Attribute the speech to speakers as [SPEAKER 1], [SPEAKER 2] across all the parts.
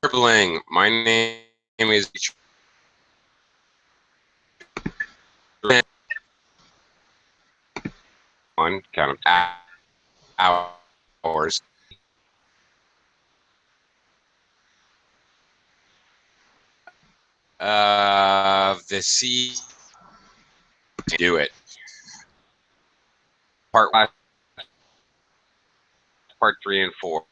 [SPEAKER 1] Dribbling. My name is one count of hours. The C. Do it. Part 3 and 4.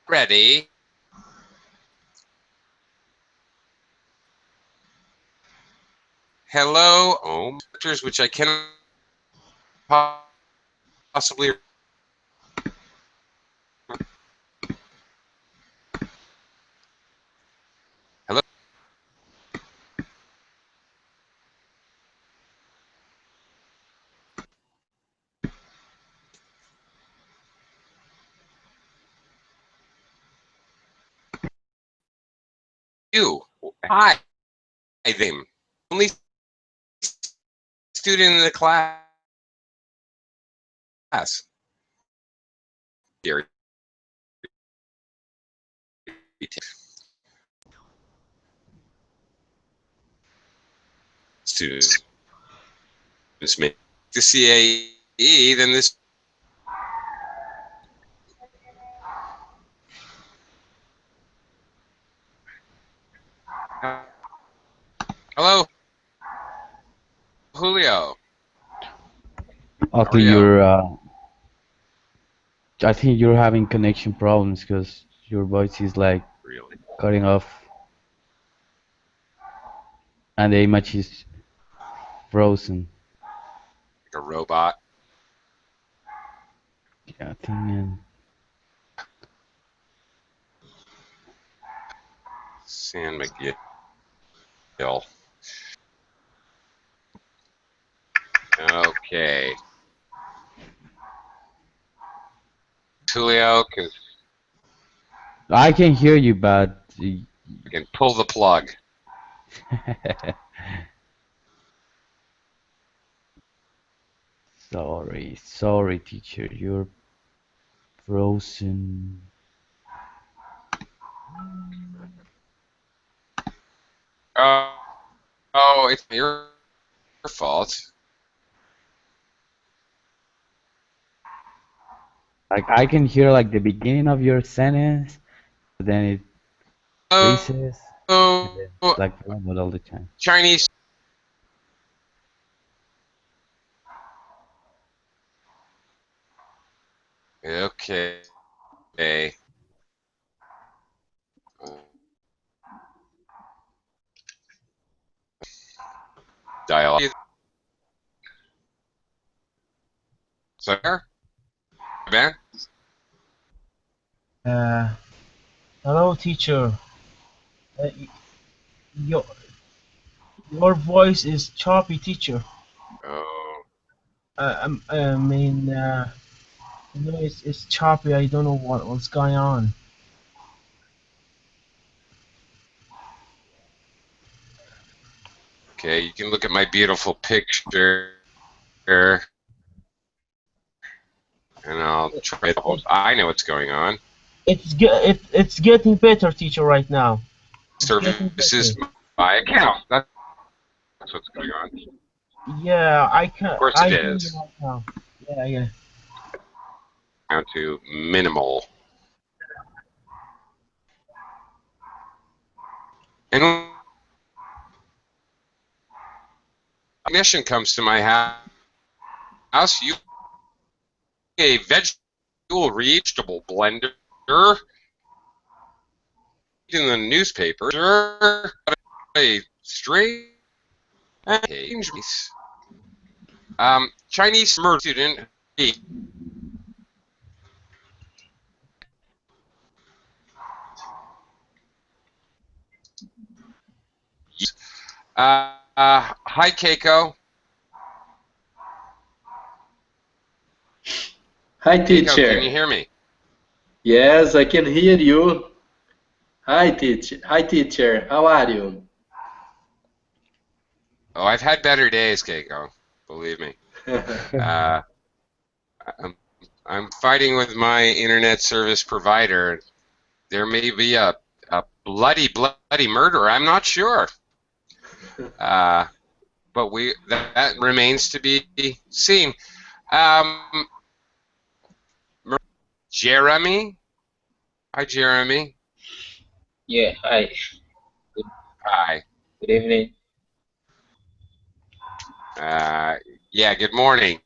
[SPEAKER 1] Ready. Hello, which I cannot possibly. Hello. You. Hi. Them. Only student in the class. Here. Students make the CAE, then this. Hello, Julio.
[SPEAKER 2] Okay, I think you're having connection problems because your voice is like
[SPEAKER 1] Really?
[SPEAKER 2] cutting off, and the image is frozen.
[SPEAKER 1] Like a robot.
[SPEAKER 2] Yeah, I think.
[SPEAKER 1] San McGill. Okay. Julio,
[SPEAKER 2] I can hear you, but
[SPEAKER 1] you can pull the plug.
[SPEAKER 2] sorry, teacher, you're frozen.
[SPEAKER 1] Oh, it's your fault.
[SPEAKER 2] Like I can hear like the beginning of your sentence, but then it freezes, and then it's like normal all the time.
[SPEAKER 1] Chinese. Okay. Dialogue. Sir? Ben?
[SPEAKER 3] Hello, teacher. Your your voice is choppy, teacher.
[SPEAKER 1] Oh.
[SPEAKER 3] I mean, it's choppy. I don't know what's going on.
[SPEAKER 1] Okay, you can look at my beautiful picture, and I'll try it. I know what's going on.
[SPEAKER 3] It's getting better, teacher. Right now.
[SPEAKER 1] This is my account. That's what's going on.
[SPEAKER 3] Yeah, I can.
[SPEAKER 1] Of course it
[SPEAKER 3] I hear you
[SPEAKER 1] is.
[SPEAKER 3] right now. Yeah.
[SPEAKER 1] Down to minimal. And mission comes to my house, you a vegetable blender in the newspaper, a strange Chinese student. Hi, Keiko.
[SPEAKER 4] Hi,
[SPEAKER 1] Keiko,
[SPEAKER 4] teacher.
[SPEAKER 1] can you hear me?
[SPEAKER 4] Yes, I can hear you. Hi, teacher. Hi, teacher. How are you?
[SPEAKER 1] Oh, I've had better days, Keiko. Believe me. I'm I'm fighting with my internet service provider. There may be a bloody murder. I'm not sure. But that remains to be seen. Jeremy? Hi, Jeremy.
[SPEAKER 5] Yeah, hi.
[SPEAKER 1] Hi.
[SPEAKER 5] Good evening.
[SPEAKER 1] Yeah, good morning.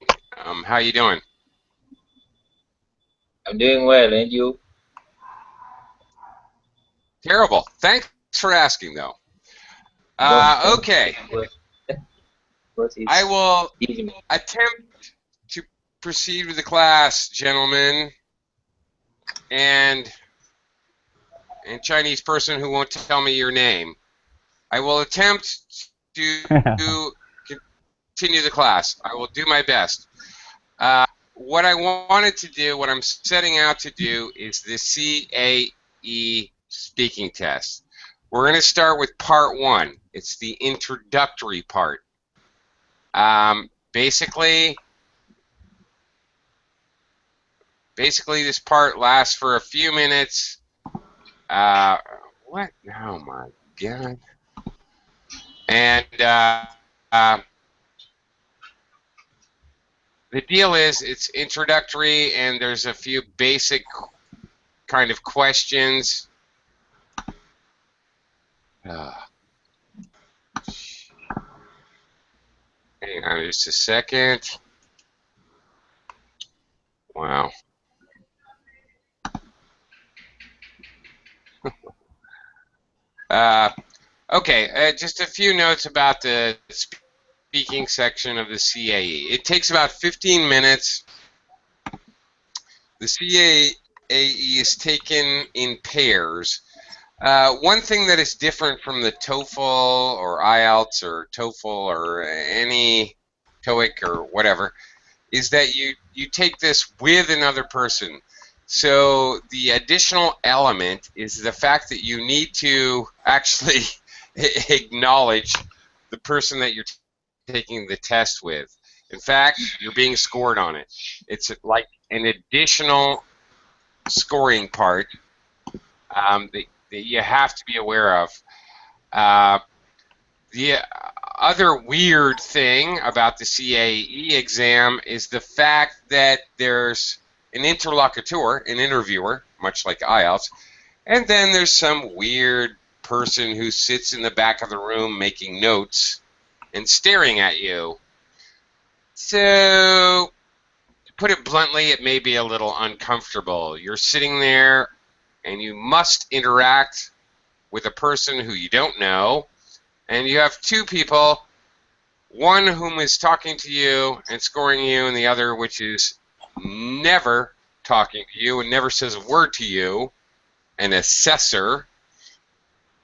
[SPEAKER 1] How you doing?
[SPEAKER 5] I'm doing well, and you?
[SPEAKER 1] Terrible. Thanks for asking, though. Okay.
[SPEAKER 5] But
[SPEAKER 1] I
[SPEAKER 5] it's
[SPEAKER 1] will
[SPEAKER 5] evening.
[SPEAKER 1] attempt to proceed with the class, gentlemen, and Chinese person who won't tell me your name. I will attempt to continue the class. I will do my best. What I wanted to do, what I'm setting out to do, is the CAE speaking test. We're going to start with part 1. It's the introductory part. Basically, this part lasts for a few minutes. What? Oh my God. And the deal is, it's introductory, and there's a few basic kind of questions. Hang on just a second. Wow. Okay, just a few notes about the speaking section of the CAE. It takes about 15 minutes. The CAE is taken in pairs. One thing that is different from the TOEFL or IELTS or TOEFL or any TOEIC or whatever is that you take this with another person. So the additional element is the fact that you need to actually acknowledge the person that you're taking the test with. In fact, you're being scored on it. It's like an additional scoring part that you have to be aware of. The other weird thing about the CAE exam is the fact that there's an interlocutor, an interviewer, much like IELTS, and then there's some weird person who sits in the back of the room making notes and staring at you. So, to put it bluntly, it may be a little uncomfortable. You're sitting there and you must interact with a person who you don't know, and you have two people, one whom is talking to you and scoring you, and the other which is never talking to you and never says a word to you, an assessor,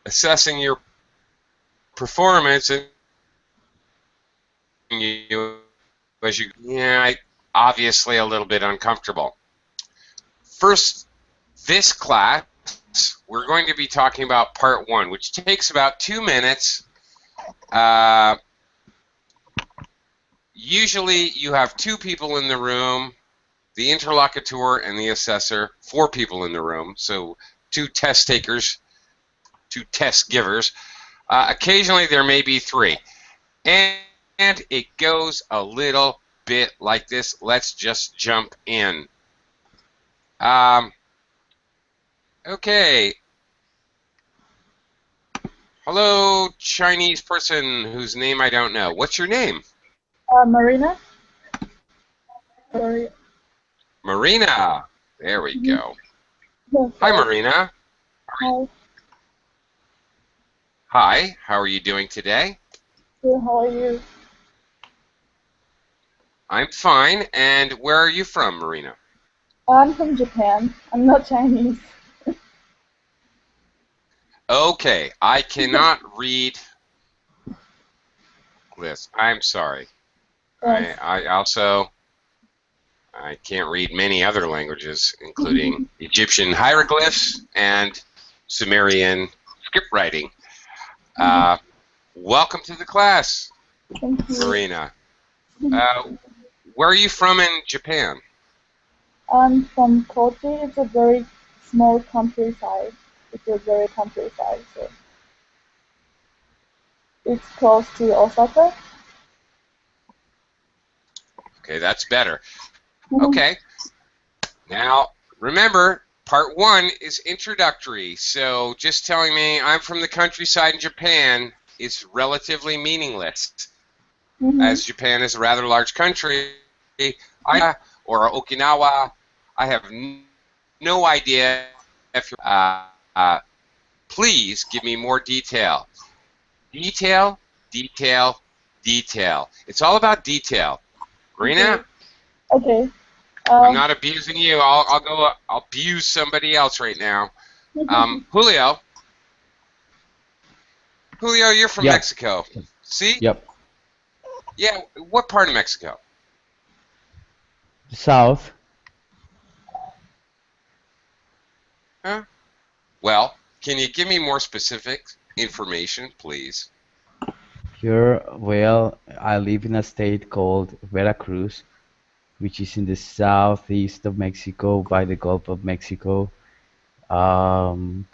[SPEAKER 1] assessing your performance, and you, as you, obviously a little bit uncomfortable. First, this class, we're going to be talking about part 1, which takes about 2 minutes. Usually you have 2 people in the room, the interlocutor and the assessor, 4 people in the room, so 2 test takers, 2 test givers. Occasionally there may be 3. And it goes a little bit like this. Let's just jump in. Okay. Hello, Chinese person whose name I don't know. What's your name?
[SPEAKER 6] Marina. Sorry.
[SPEAKER 1] Marina. There we go.
[SPEAKER 6] Yes,
[SPEAKER 1] Hi, Marina.
[SPEAKER 6] Hi.
[SPEAKER 1] Hi. How are you doing today?
[SPEAKER 6] Good, how are you?
[SPEAKER 1] I'm fine. And where are you from, Marina?
[SPEAKER 6] I'm from Japan. I'm not Chinese.
[SPEAKER 1] Okay. I cannot read this. I'm sorry.
[SPEAKER 6] Yes.
[SPEAKER 1] I can't read many other languages, including Egyptian hieroglyphs and Sumerian script writing. Welcome to the class,
[SPEAKER 6] Thank you.
[SPEAKER 1] Marina. Where are you from in Japan?
[SPEAKER 6] I'm from Kochi. It's a very small countryside. It's a very countryside, so it's close to Osaka.
[SPEAKER 1] Okay, that's better. Okay. Now, remember, part 1 is introductory. So just telling me I'm from the countryside in Japan is relatively meaningless. As Japan is a rather large country, or Okinawa, I have no idea if please give me more detail. Detail, detail, detail. It's all about detail. Rena,
[SPEAKER 6] Okay.
[SPEAKER 1] I'm not abusing you. I'll abuse somebody else right now. Julio, you're from
[SPEAKER 2] Yep.
[SPEAKER 1] Mexico. See?
[SPEAKER 2] Yep.
[SPEAKER 1] Yeah. What part of Mexico?
[SPEAKER 2] South.
[SPEAKER 1] Huh? Well, can you give me more specific information, please?
[SPEAKER 2] Here, well, I live in a state called Veracruz, which is in the southeast of Mexico by the Gulf of Mexico. Um,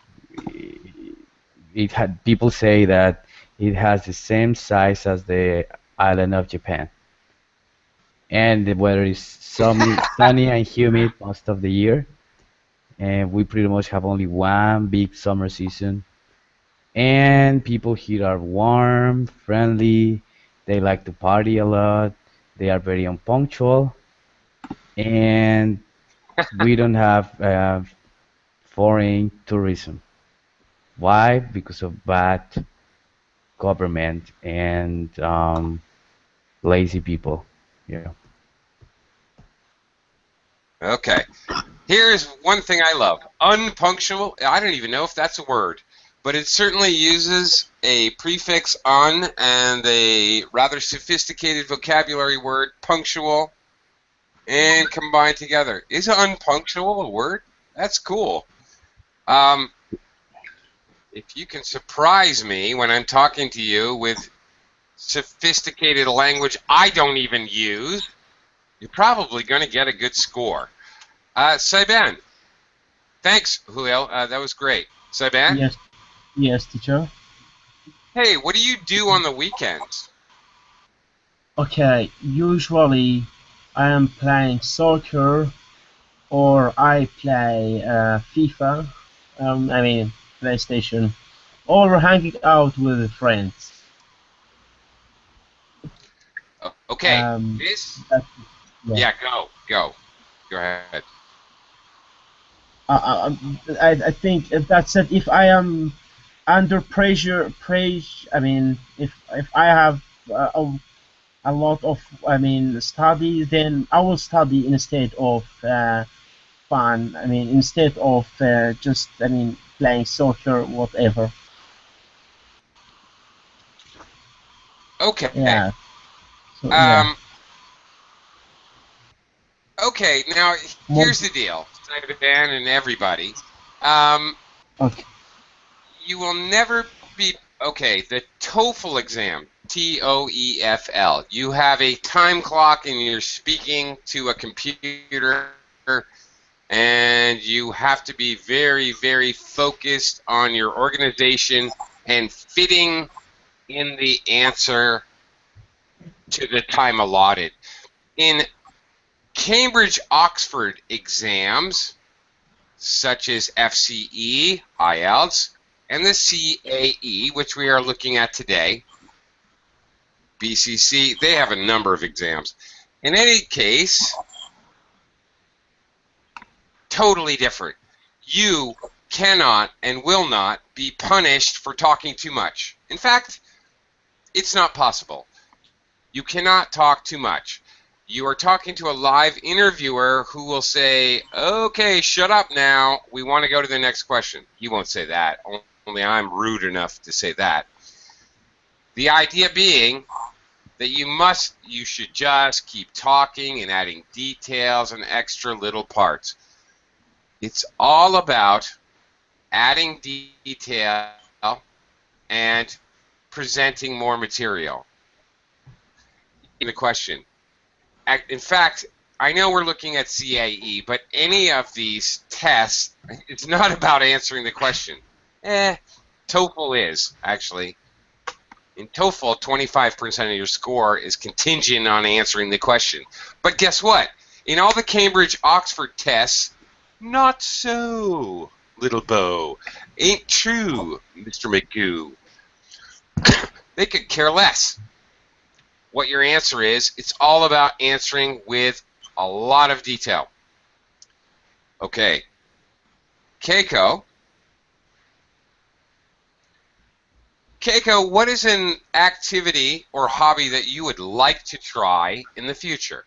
[SPEAKER 2] it had people say that it has the same size as the island of Japan, and the weather is sunny and humid most of the year, and we pretty much have only one big summer season. And people here are warm, friendly. They like to party a lot. They are very unpunctual, and we don't have foreign tourism. Why? Because of bad government and lazy people. Yeah.
[SPEAKER 1] Okay. Here's one thing I love. Unpunctual. I don't even know if that's a word, but it certainly uses a prefix "un" and a rather sophisticated vocabulary word, punctual, and combined together. Is unpunctual a word? That's cool. If you can surprise me when I'm talking to you with sophisticated language I don't even use, you're probably going to get a good score. Saiban. Thanks, Julio. That was great. Saiban?
[SPEAKER 3] Yes, yes, teacher.
[SPEAKER 1] Hey, what do you do on the weekends?
[SPEAKER 3] Okay, usually I am playing soccer or I play FIFA, I mean PlayStation, or hanging out with friends.
[SPEAKER 1] Okay.
[SPEAKER 3] That's, yeah.
[SPEAKER 1] Yeah, go ahead.
[SPEAKER 3] I think that's it. If I am under pressure, I mean, if I have a lot of, I mean, study, then I will study instead of fun. I mean, instead of just, I mean, playing soccer, whatever.
[SPEAKER 1] Okay.
[SPEAKER 3] Yeah. So yeah.
[SPEAKER 1] Okay, now
[SPEAKER 3] More.
[SPEAKER 1] here's the deal, Saiban and everybody.
[SPEAKER 3] Okay.
[SPEAKER 1] You will never be okay. The TOEFL exam, TOEFL. You have a time clock and you're speaking to a computer, and you have to be very, very focused on your organization and fitting in the answer to the time allotted. In Cambridge Oxford exams, such as FCE, IELTS, and the CAE, which we are looking at today, BCC, they have a number of exams. In any case, totally different. You cannot and will not be punished for talking too much. In fact, it's not possible. You cannot talk too much. You are talking to a live interviewer who will say, okay, shut up now. We want to go to the next question. He won't say that. Only I'm rude enough to say that. The idea being that you should just keep talking and adding details and extra little parts. It's all about adding detail and presenting more material. The question. In fact, I know we're looking at CAE, but any of these tests, it's not about answering the question. TOEFL is, actually. In TOEFL, 25% of your score is contingent on answering the question. But guess what? In all the Cambridge Oxford tests, not so, little Bo. Ain't true, Mr. McGoo. They could care less what your answer is. It's all about answering with a lot of detail. Okay. Keiko, what is an activity or hobby that you would like to try in the future?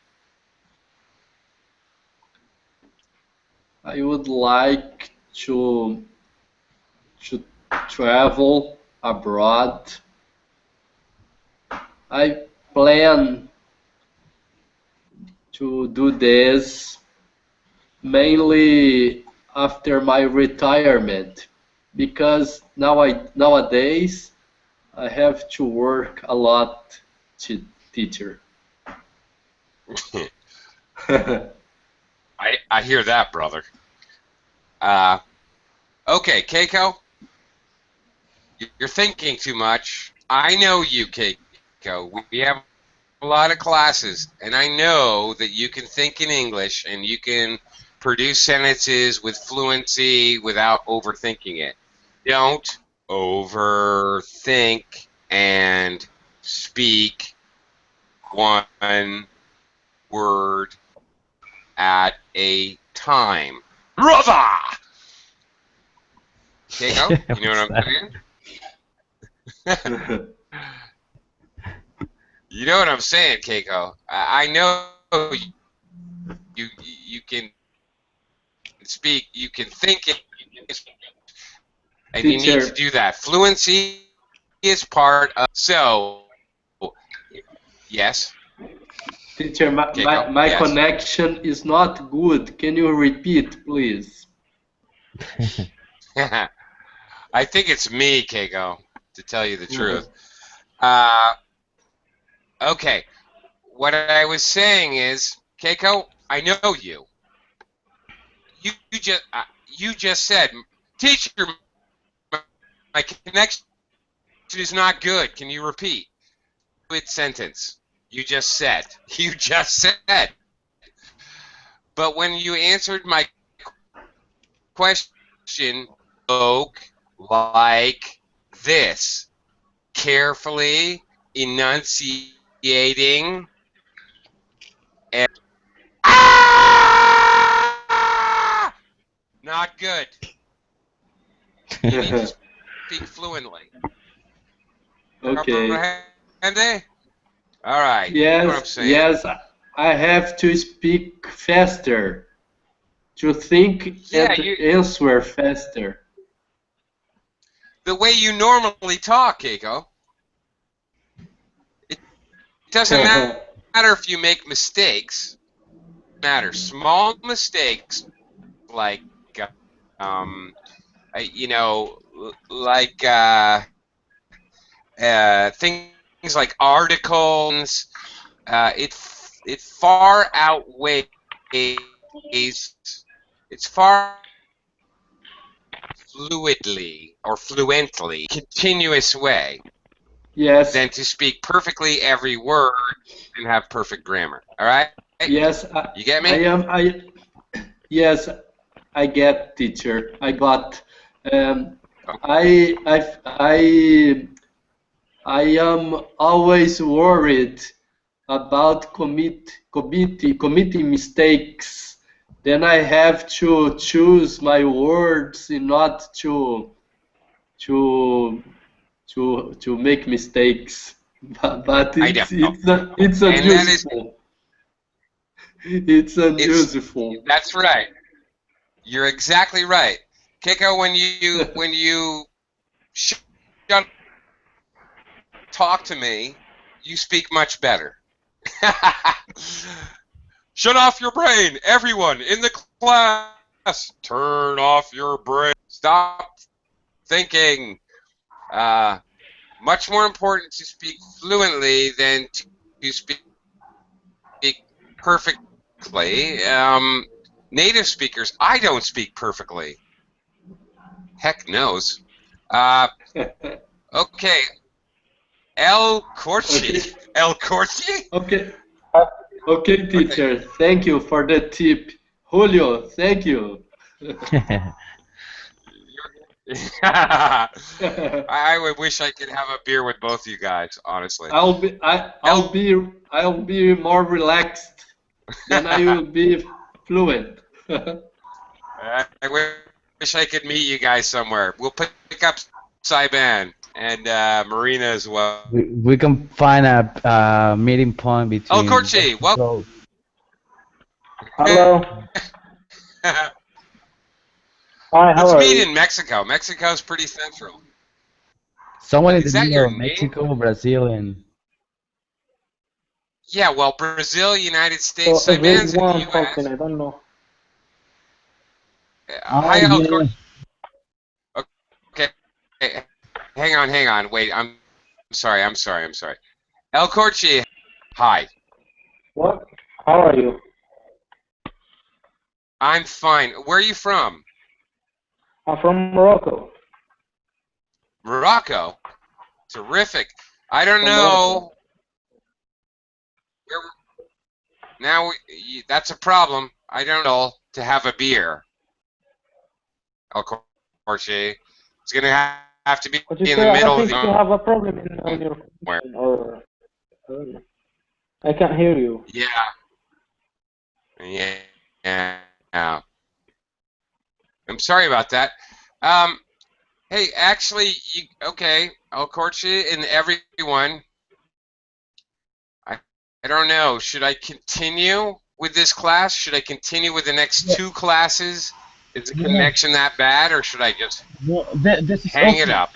[SPEAKER 4] I would like to travel abroad. I plan to do this mainly after my retirement, because nowadays I have to work a lot to teacher.
[SPEAKER 1] I hear that, brother. Okay, Keiko, you're thinking too much. I know you, Keiko. We have a lot of classes, and I know that you can think in English and you can produce sentences with fluency without overthinking it. Don't overthink and speak one word at a time. Brother! Keiko, you know what I'm saying? You know what I'm saying, Keiko. I know you can speak, you can think it, and you need to do that. Fluency is part of. So, yes.
[SPEAKER 4] Teacher, my
[SPEAKER 1] Yes.
[SPEAKER 4] connection is not good. Can you repeat, please?
[SPEAKER 1] I think it's me, Keiko, to tell you the truth. Okay. What I was saying is, Keiko, I know you. You just said, teacher, my connection is not good. Can you repeat? Good sentence. You just said. You just said. But when you answered my question, spoke like this, carefully enunciating and not good. You need to speak fluently.
[SPEAKER 4] Okay.
[SPEAKER 1] All right.
[SPEAKER 4] Yes,
[SPEAKER 1] You know what I'm saying?
[SPEAKER 4] yes, I have to speak faster, to think and answer faster.
[SPEAKER 1] The way you normally talk, Keiko. It doesn't matter if you make mistakes. It matters. Small mistakes like, you know, like things like articles. It far outweighs. It's far fluidly or fluently, continuous way.
[SPEAKER 4] Yes.
[SPEAKER 1] Than to speak perfectly every word and have perfect grammar. All right?
[SPEAKER 4] Yes.
[SPEAKER 1] You get me?
[SPEAKER 4] Yes, I get, teacher. I got. I am always worried about committing mistakes. Then I have to choose my words in not to make mistakes. But it's unuseful. It's unuseful.
[SPEAKER 1] That's right. You're exactly right, Keiko. When you talk to me, you speak much better. Shut off your brain, everyone in the class. Turn off your brain. Stop thinking. Much more important to speak fluently than to speak perfectly Native speakers, I don't speak perfectly. Heck knows. Okay. El Corchi.
[SPEAKER 4] Okay.
[SPEAKER 1] El Corchi?
[SPEAKER 4] Okay. Okay, teacher. Thank you for the tip. Julio, thank you.
[SPEAKER 1] I would wish I could have a beer with both you guys, honestly.
[SPEAKER 4] I'll be more relaxed. Then I will be fluent.
[SPEAKER 1] I wish I could meet you guys somewhere. We'll pick up Saiban and Marina as well.
[SPEAKER 2] We can find a meeting point between.
[SPEAKER 1] El Corchi, welcome.
[SPEAKER 7] Hello. Hi, how
[SPEAKER 1] Let's
[SPEAKER 7] are
[SPEAKER 1] meet
[SPEAKER 7] you?
[SPEAKER 1] in Mexico. Mexico's pretty central.
[SPEAKER 2] Someone in
[SPEAKER 1] Is
[SPEAKER 2] the
[SPEAKER 1] that
[SPEAKER 2] middle
[SPEAKER 1] your
[SPEAKER 2] of
[SPEAKER 1] name?
[SPEAKER 2] Mexico, Brazil, and.
[SPEAKER 1] Yeah, well, Brazil, United States,
[SPEAKER 7] So if
[SPEAKER 1] Saiban's
[SPEAKER 7] there's
[SPEAKER 1] in the
[SPEAKER 7] one
[SPEAKER 1] U.S.
[SPEAKER 7] talking, I don't know.
[SPEAKER 1] Hi,
[SPEAKER 3] Oh,
[SPEAKER 1] El
[SPEAKER 3] yeah.
[SPEAKER 1] Corchi. Okay, hang on. Wait, I'm sorry. El Corchi, hi.
[SPEAKER 7] What? How are you?
[SPEAKER 1] I'm fine. Where are you from?
[SPEAKER 7] I'm from Morocco.
[SPEAKER 1] Morocco. Terrific. I don't
[SPEAKER 7] From
[SPEAKER 1] know. Now that's a problem. I don't know to have a beer. El Corchi. It's gonna have to be
[SPEAKER 7] What you
[SPEAKER 1] in
[SPEAKER 7] say?
[SPEAKER 1] the
[SPEAKER 7] I
[SPEAKER 1] middle of
[SPEAKER 7] think
[SPEAKER 1] the.
[SPEAKER 7] you have a problem in your
[SPEAKER 1] Where?
[SPEAKER 7] connection, or I don't know. I can't hear you.
[SPEAKER 1] Yeah. I'm sorry about that. Hey, actually, okay, El Corchi and everyone. I don't know. Should I continue with this class? Should I continue with the next two classes? Is the connection that bad, or should I just
[SPEAKER 3] No, this is
[SPEAKER 1] hang
[SPEAKER 3] okay.
[SPEAKER 1] it up?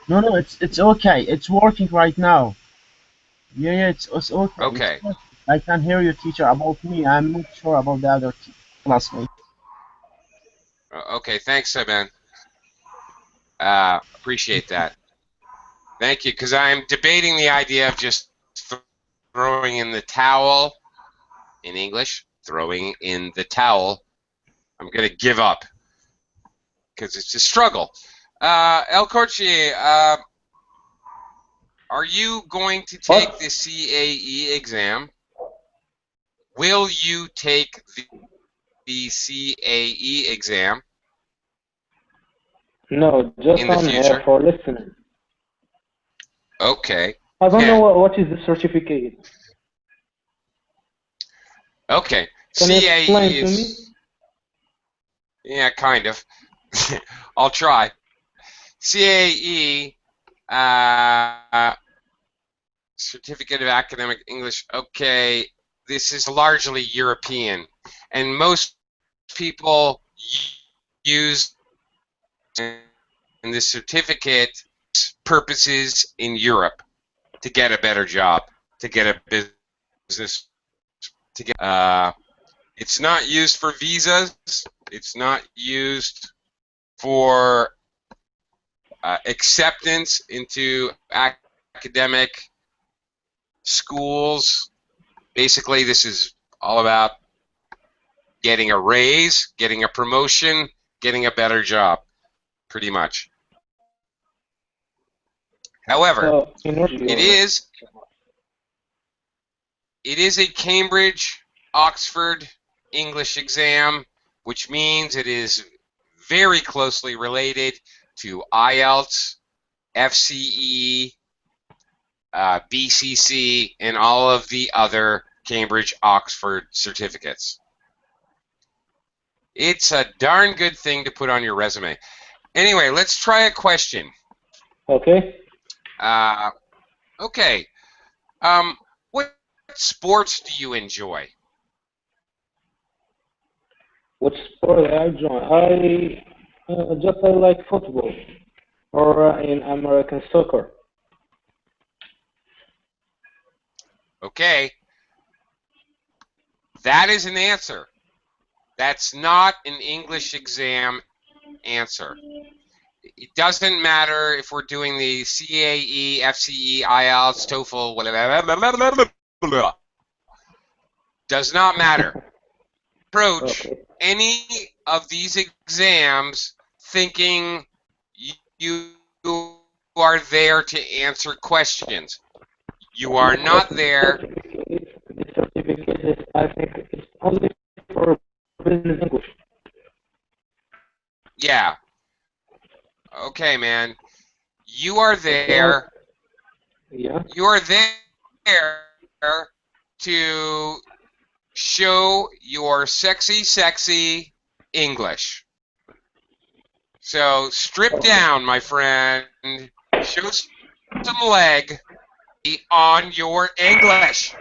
[SPEAKER 3] No, it's okay. It's working right now. Yeah, it's okay.
[SPEAKER 1] Okay.
[SPEAKER 3] It's perfect. I can hear you, teacher. About me, I'm not sure about the other classmates.
[SPEAKER 1] Okay, thanks, Saban. Appreciate that. Thank you, because I'm debating the idea of just throwing in the towel, in English, throwing in the towel. I'm going to give up, because it's a struggle. El Corchi, are you going to take
[SPEAKER 7] What?
[SPEAKER 1] the CAE exam? Will you take the CAE exam
[SPEAKER 7] No, just
[SPEAKER 1] in the
[SPEAKER 7] on
[SPEAKER 1] future?
[SPEAKER 7] here for listening.
[SPEAKER 1] Okay.
[SPEAKER 7] I don't know what is the certificate.
[SPEAKER 1] Okay.
[SPEAKER 7] Can you
[SPEAKER 1] CAE
[SPEAKER 7] explain to me?
[SPEAKER 1] is... Yeah, kind of. I'll try. CAE, Certificate of Academic English. Okay, this is largely European, and most people use in this certificate purposes in Europe to get a better job, to get a business, to get. It's not used for visas. It's not used for acceptance into academic schools. Basically, this is all about getting a raise, getting a promotion, getting a better job, pretty much. However, it is a Cambridge, Oxford English exam, which means it is very closely related to IELTS, FCE, BCC, and all of the other Cambridge, Oxford certificates. It's a darn good thing to put on your resume. Anyway, let's try a question.
[SPEAKER 7] Okay.
[SPEAKER 1] Okay. What sports do you enjoy?
[SPEAKER 7] What sport I join? I like football, or in American soccer.
[SPEAKER 1] Okay. That is an answer. That's not an English exam answer. It doesn't matter if we're doing the CAE, FCE, IELTS, TOEFL, whatever. Does not matter. approach any of these exams thinking you are there to answer questions. You are not there.
[SPEAKER 7] This certificate is, I think, it's only for business English.
[SPEAKER 1] Yeah. Okay, man. You are there.
[SPEAKER 7] Yeah.
[SPEAKER 1] You are there to show your sexy English. So strip down, my friend. Show some leg on your English.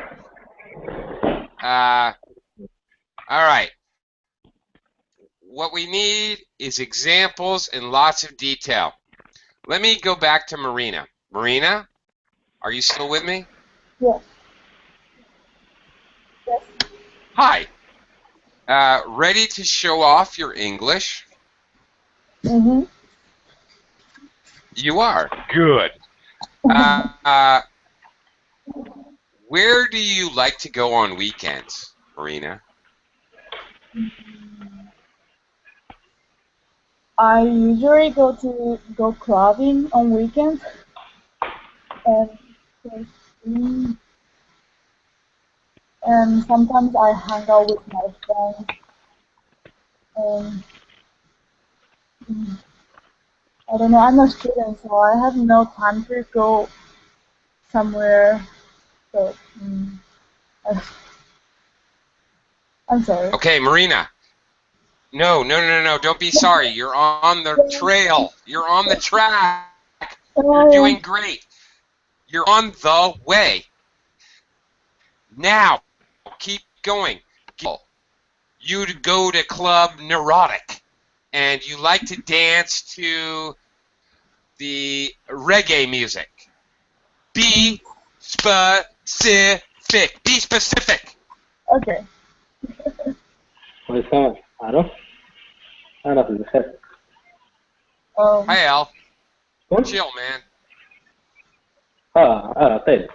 [SPEAKER 1] All right. What we need is examples and lots of detail. Let me go back to Marina. Marina, are you still with me?
[SPEAKER 6] Yes. Yes.
[SPEAKER 1] Hi. Ready to show off your English?
[SPEAKER 6] Mhm.
[SPEAKER 1] You are. Good. Where do you like to go on weekends, Marina?
[SPEAKER 6] I usually go clubbing on weekends, and and sometimes I hang out with my friends. And I don't know. I'm a student, so I have no time to go somewhere. So I'm sorry.
[SPEAKER 1] Okay, Marina. No. Don't be sorry. You're on the trail. You're on the track. You're doing great. You're on the way. Now, keep going. You go to Club Neurotic, and you like to dance to the reggae music. Be specific. Be specific.
[SPEAKER 6] Okay.
[SPEAKER 7] وسام أعرف الخير.
[SPEAKER 1] Hi, Al.
[SPEAKER 7] شكون؟
[SPEAKER 1] Chill, man.
[SPEAKER 7] طيب.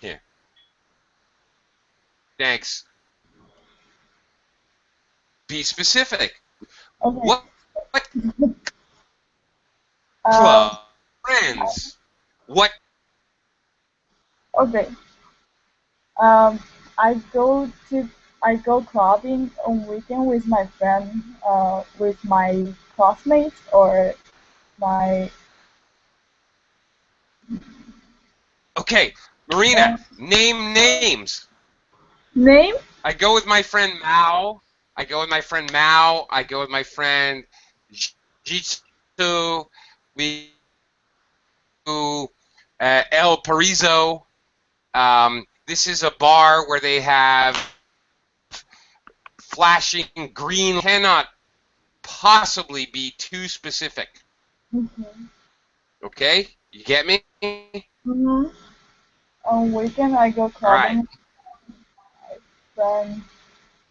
[SPEAKER 1] Yeah. Thanks. Be specific.
[SPEAKER 6] Okay.
[SPEAKER 1] What club? Friends. What?
[SPEAKER 6] Okay. I go clubbing on weekend with my friend, with my classmates or my
[SPEAKER 1] Okay, Marina. Name names.
[SPEAKER 6] name.
[SPEAKER 1] I go with my friend Mao. I go with my friend Mao. I go with my friend Jitsu. We do El Parizo. This is a bar where they have flashing green. Cannot possibly be too specific. Okay, you get me?
[SPEAKER 6] Mm-hmm. On weekend I go
[SPEAKER 1] All right.
[SPEAKER 6] clubbing with my friends,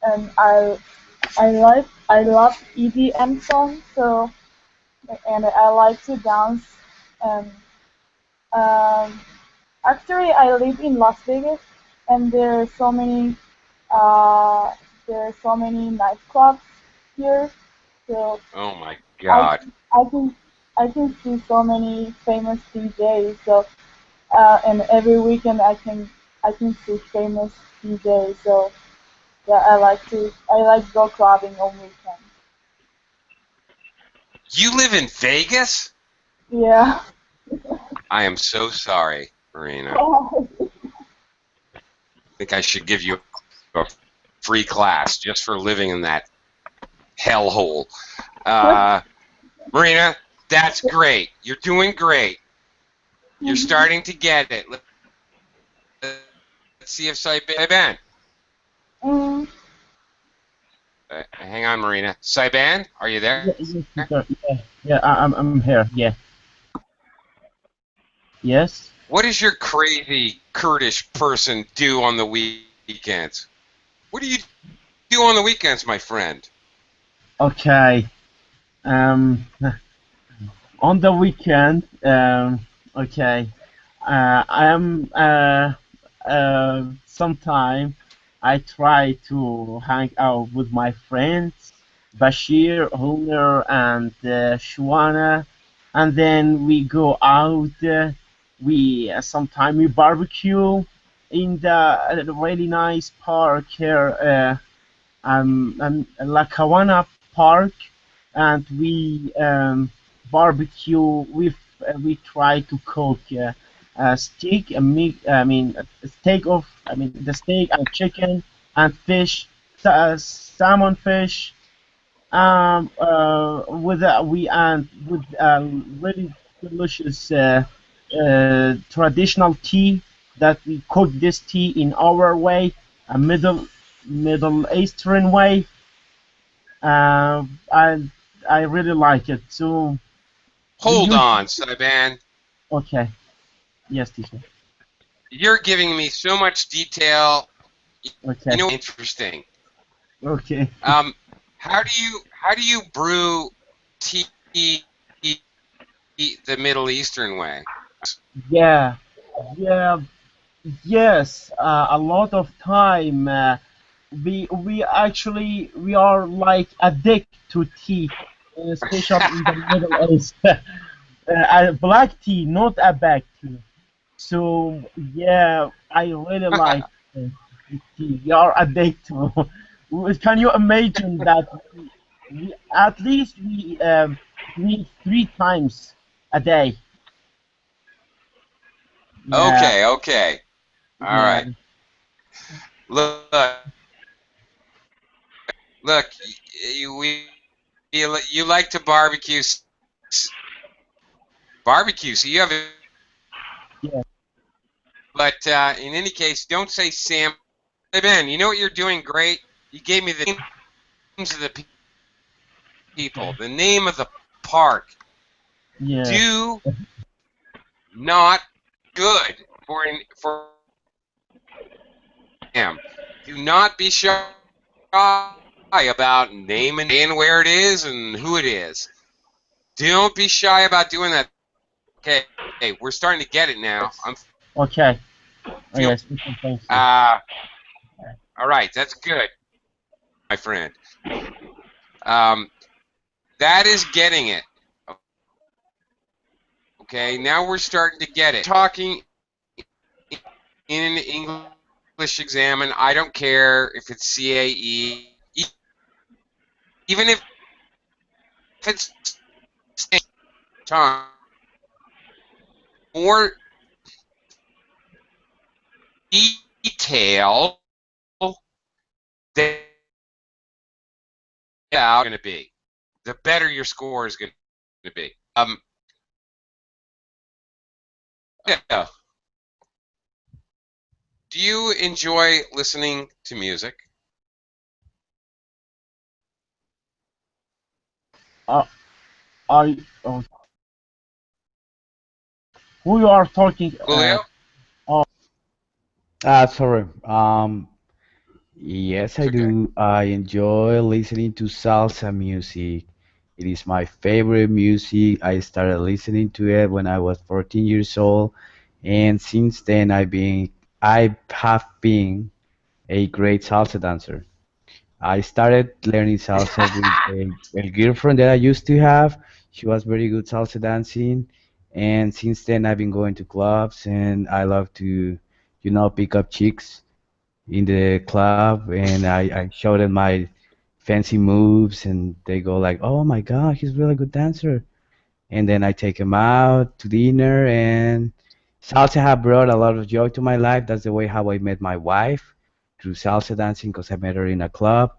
[SPEAKER 6] and I love EDM songs, so and I like to dance. And um, actually, I live in Las Vegas, and uh, there are so many nightclubs here. So
[SPEAKER 1] Oh my
[SPEAKER 6] I
[SPEAKER 1] God.
[SPEAKER 6] I can I can see so many famous DJs. So and every weekend I can see famous DJs. So yeah, I like go clubbing on weekends.
[SPEAKER 1] You live in Vegas?
[SPEAKER 6] Yeah.
[SPEAKER 1] I am so sorry, Marina. I think I should give you a free class just for living in that hellhole. Marina, that's great. You're doing great. You're starting to get it. Let's see if Saiban.
[SPEAKER 6] Mm,
[SPEAKER 1] Hang on, Marina. Saiban, are you there?
[SPEAKER 3] Yes, teacher. Yeah. I'm here. Yeah. Yes.
[SPEAKER 1] What does your crazy Kurdish person do on the weekends? What do you do on the weekends, my friend?
[SPEAKER 3] Okay. Um, on the weekend. Okay. I am sometime. I try to hang out with my friends, Bashir, Homer, and Shuana, and then we go out. We Sometimes we barbecue in the really nice park here, La Kawana Park, and we barbecue. We try to cook a steak, a meat. I mean, a steak of. I mean, the steak and chicken and fish, salmon fish. With we and with really delicious traditional tea that we cook this tea in our way, a Middle Eastern way. Uh, I I really like it. So we
[SPEAKER 1] Hold
[SPEAKER 3] use.
[SPEAKER 1] on, Saiban.
[SPEAKER 3] Okay. Yes, teacher.
[SPEAKER 1] You're giving me so much detail. You
[SPEAKER 3] Okay.
[SPEAKER 1] know, interesting.
[SPEAKER 3] Okay.
[SPEAKER 1] How do you brew tea the Middle Eastern way?
[SPEAKER 3] Yeah. Yeah. Yes. A lot of time. We are like addict to tea, especially in the Middle East. Black tea, not a bag tea. So yeah, I really like the tea. We are addicted. Can you imagine that we at least we drink 3 times a day? Yeah,
[SPEAKER 1] Okay. All
[SPEAKER 3] yeah,
[SPEAKER 1] right. Look. You like to barbecue. So you have a.
[SPEAKER 3] yeah.
[SPEAKER 1] But in any case, don't say Sam. Hey Ben, you know what you're doing great. You gave me the names of the people, the name of the park.
[SPEAKER 3] Yeah.
[SPEAKER 1] Do not good for him. Do not be shy about naming and where it is and who it is. Don't be shy about doing that. Okay, we're starting to get it now. I'm
[SPEAKER 3] Okay. Oh,
[SPEAKER 1] feeling.
[SPEAKER 3] yes, we can thank you.
[SPEAKER 1] Uh, all right, that's good, my friend. Um, that is getting it. Okay, now we're starting to get it. Talking in an English exam, and I don't care if it's CAE, even if it's time, more detail that going to be, the better your score is going to be. Yeah. Do you enjoy listening to music?
[SPEAKER 3] Uh, I Who you are talking?
[SPEAKER 1] Julio?
[SPEAKER 3] Oh,
[SPEAKER 2] Sorry. Yes,
[SPEAKER 1] It's
[SPEAKER 2] I
[SPEAKER 1] okay.
[SPEAKER 2] do. I enjoy listening to salsa music. It is my favorite music. I started listening to it when I was 14 years old, and since then I have been a great salsa dancer. I started learning salsa with a girlfriend that I used to have. She was very good salsa dancing, and since then I've been going to clubs and I love to, pick up chicks in the club, and I show them my fancy moves, and they go like, "Oh my God, he's a really good dancer." And then I take him out to dinner, and salsa have brought a lot of joy to my life. That's the way how I met my wife, through salsa dancing, because I met her in a club.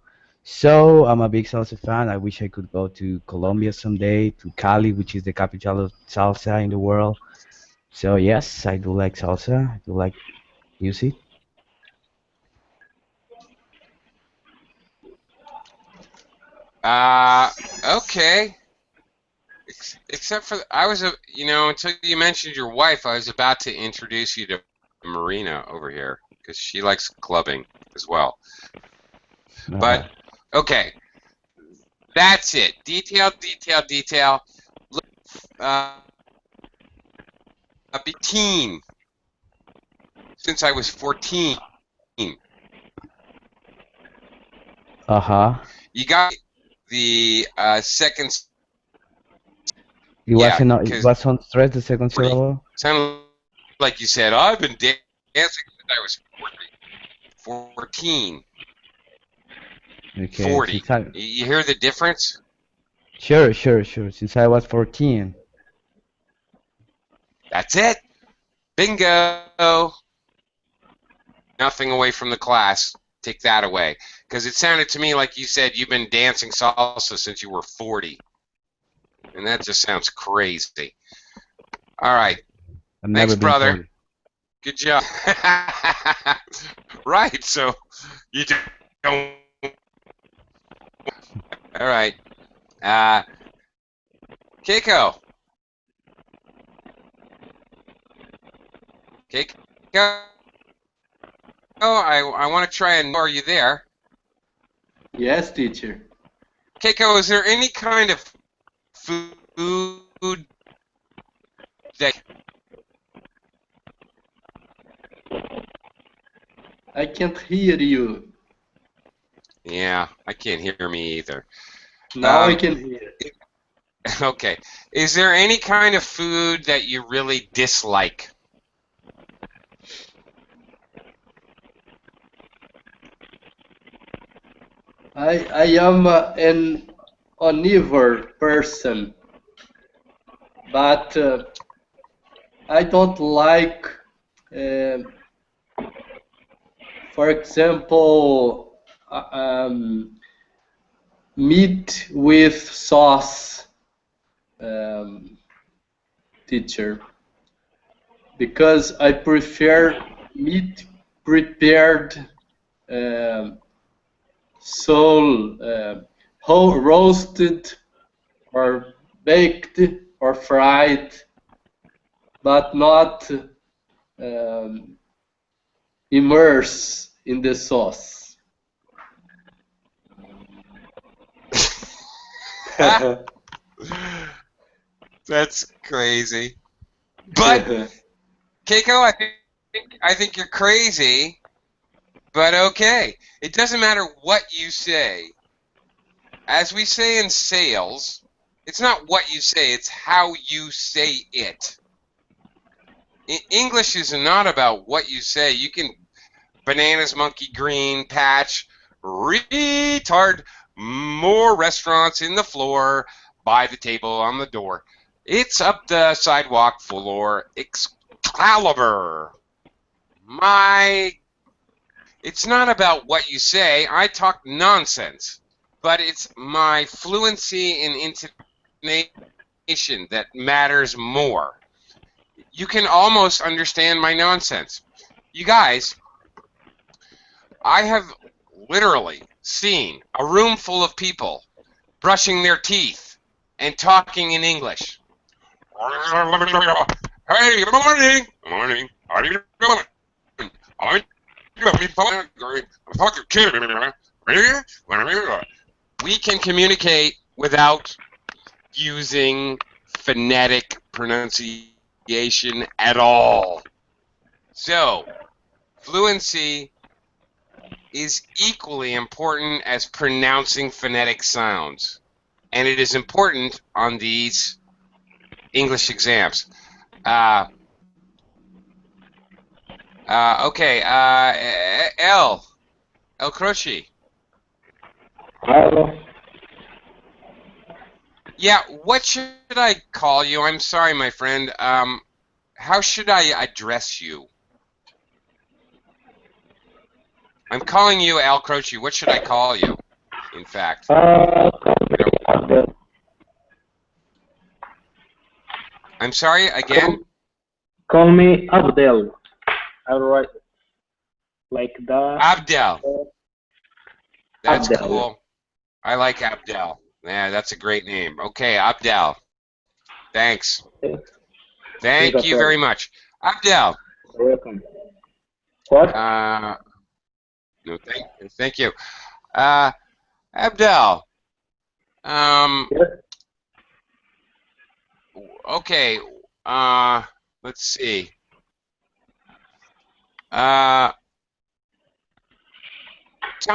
[SPEAKER 2] So I'm a big salsa fan. I wish I could go to Colombia someday, to Cali, which is the capital of salsa in the world. So yes, I do like salsa. I do like music.
[SPEAKER 1] Uh, okay. Except for I was until you mentioned your wife, I was about to introduce you to Marina over here because she likes clubbing as well. But
[SPEAKER 2] Uh,
[SPEAKER 1] okay, that's it. Detail. Uh, a teen since I was 14.
[SPEAKER 2] Uh-huh.
[SPEAKER 1] You got the second.
[SPEAKER 2] It
[SPEAKER 1] Yeah,
[SPEAKER 2] wasn't, it
[SPEAKER 1] because
[SPEAKER 2] was on stress, the second syllable?
[SPEAKER 1] sounded like you said, oh, I've been dancing since I was 14.
[SPEAKER 2] Okay,
[SPEAKER 1] 40.
[SPEAKER 2] since I...
[SPEAKER 1] You hear the difference?
[SPEAKER 2] Sure, sure, sure. Since I was 14.
[SPEAKER 1] That's it. Bingo. Nothing away from the class. Take that away. Because it sounded to me like you said you've been dancing salsa since you were 40. And that just sounds crazy. All right.
[SPEAKER 2] I've
[SPEAKER 1] Thanks,
[SPEAKER 2] never been
[SPEAKER 1] brother.
[SPEAKER 2] 40.
[SPEAKER 1] Good job. Right, so you don't. All right. Keiko. Keiko. Oh, I want to try and. Are you there?
[SPEAKER 4] Yes, teacher.
[SPEAKER 1] Keiko, is there any kind of food that...
[SPEAKER 4] I can't hear you.
[SPEAKER 1] Yeah, I can't hear me either.
[SPEAKER 4] Now I can hear.
[SPEAKER 1] Okay. Is there any kind of food that you really dislike?
[SPEAKER 4] I am an omnivore person, but I don't like, for example, meat with sauce, teacher, because I prefer meat prepared, whole roasted or baked or fried, but not immerse in the sauce.
[SPEAKER 1] That's crazy. But Keiko, I think you're crazy, but okay. It doesn't matter what you say. As we say in sales, it's not what you say, it's how you say it. English is not about what you say. You can bananas, monkey, green, patch, retard, more restaurants in the floor, by the table, on the door. It's up the sidewalk floor, Excalibur. It's not about what you say. I talk nonsense, but it's my fluency in intonation that matters more. You can almost understand my nonsense. You guys, I have literally seen a room full of people brushing their teeth and talking in English. Hey, good morning. Good morning. How are you doing? We can communicate without using phonetic pronunciation at all. So, fluency is equally important as pronouncing phonetic sounds. And it is important on these English exams. Okay, El Croce.
[SPEAKER 7] Hello.
[SPEAKER 1] Yeah, what should I call you? I'm sorry, my friend. How should I address you? I'm calling you Al Croce. What should I call you, in fact?
[SPEAKER 7] Abdel.
[SPEAKER 1] I'm sorry, again?
[SPEAKER 7] Call me Abdel. All right. Like that.
[SPEAKER 1] Abdel. That's
[SPEAKER 7] Abdel.
[SPEAKER 1] cool. I like Abdel. Yeah, that's a great name. Okay, Abdel. Thanks. Thank you very much. Abdel.
[SPEAKER 7] You're welcome. What?
[SPEAKER 1] No, thank you. Abdel.
[SPEAKER 7] Yes.
[SPEAKER 1] Okay. Let's see. Tell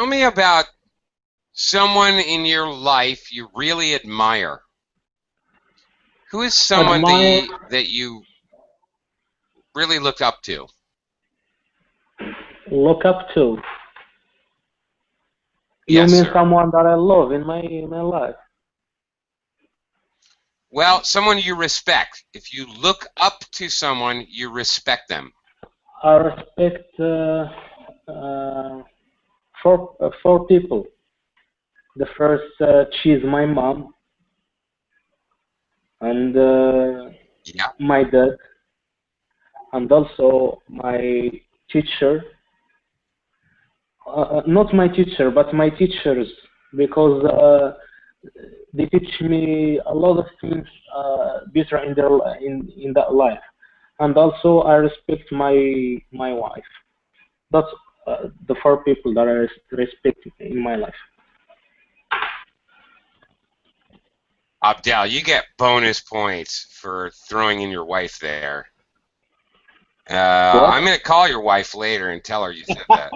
[SPEAKER 1] me about someone in your life you really admire. Who is someone
[SPEAKER 7] Admire,
[SPEAKER 1] that you really look up to?
[SPEAKER 7] look up to. You
[SPEAKER 1] Yes,
[SPEAKER 7] mean
[SPEAKER 1] sir.
[SPEAKER 7] someone that I love in my life?
[SPEAKER 1] Well, someone you respect. If you look up to someone, you respect them.
[SPEAKER 7] I respect four people. The first, she's my mom, and
[SPEAKER 1] Yeah.
[SPEAKER 7] my dad, and also my teacher. Not my teacher, but my teachers, because they teach me a lot of things better in their in that life. And also, I respect my wife. That's the four people that I respect in my life.
[SPEAKER 1] Abdel, you get bonus points for throwing in your wife there. I'm
[SPEAKER 7] What?
[SPEAKER 1] going to call your wife later and tell her you said that.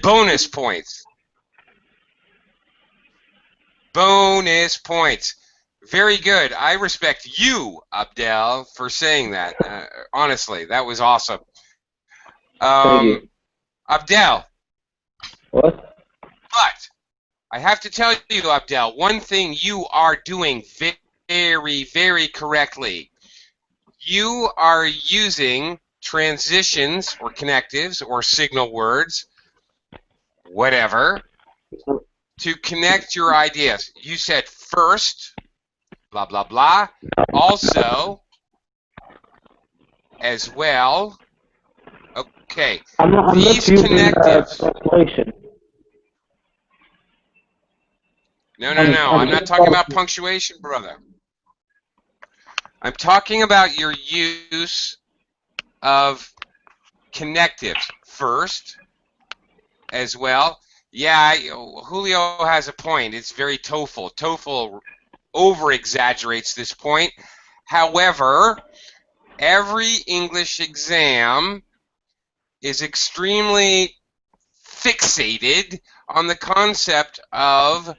[SPEAKER 1] Bonus points. Bonus points. Very good. I respect you, Abdel, for saying that. Honestly, that was awesome.
[SPEAKER 7] Thank you.
[SPEAKER 1] Abdel,
[SPEAKER 7] What?
[SPEAKER 1] but I have to tell you, Abdel, one thing you are doing very, very correctly. You are using transitions or connectives or signal words, whatever, to connect your ideas. You said first, blah, blah, blah. Also, as well. Okay,
[SPEAKER 7] I'm not
[SPEAKER 1] these
[SPEAKER 7] using
[SPEAKER 1] connectives.
[SPEAKER 7] translation.
[SPEAKER 1] No,
[SPEAKER 7] I'm
[SPEAKER 1] I'm not
[SPEAKER 7] just
[SPEAKER 1] talking about
[SPEAKER 7] talking.
[SPEAKER 1] punctuation, brother. I'm talking about your use of connectives first, as well. Yeah, Julio has a point. It's very TOEFL. TOEFL over-exaggerates this point. However, every English exam is extremely fixated on the concept of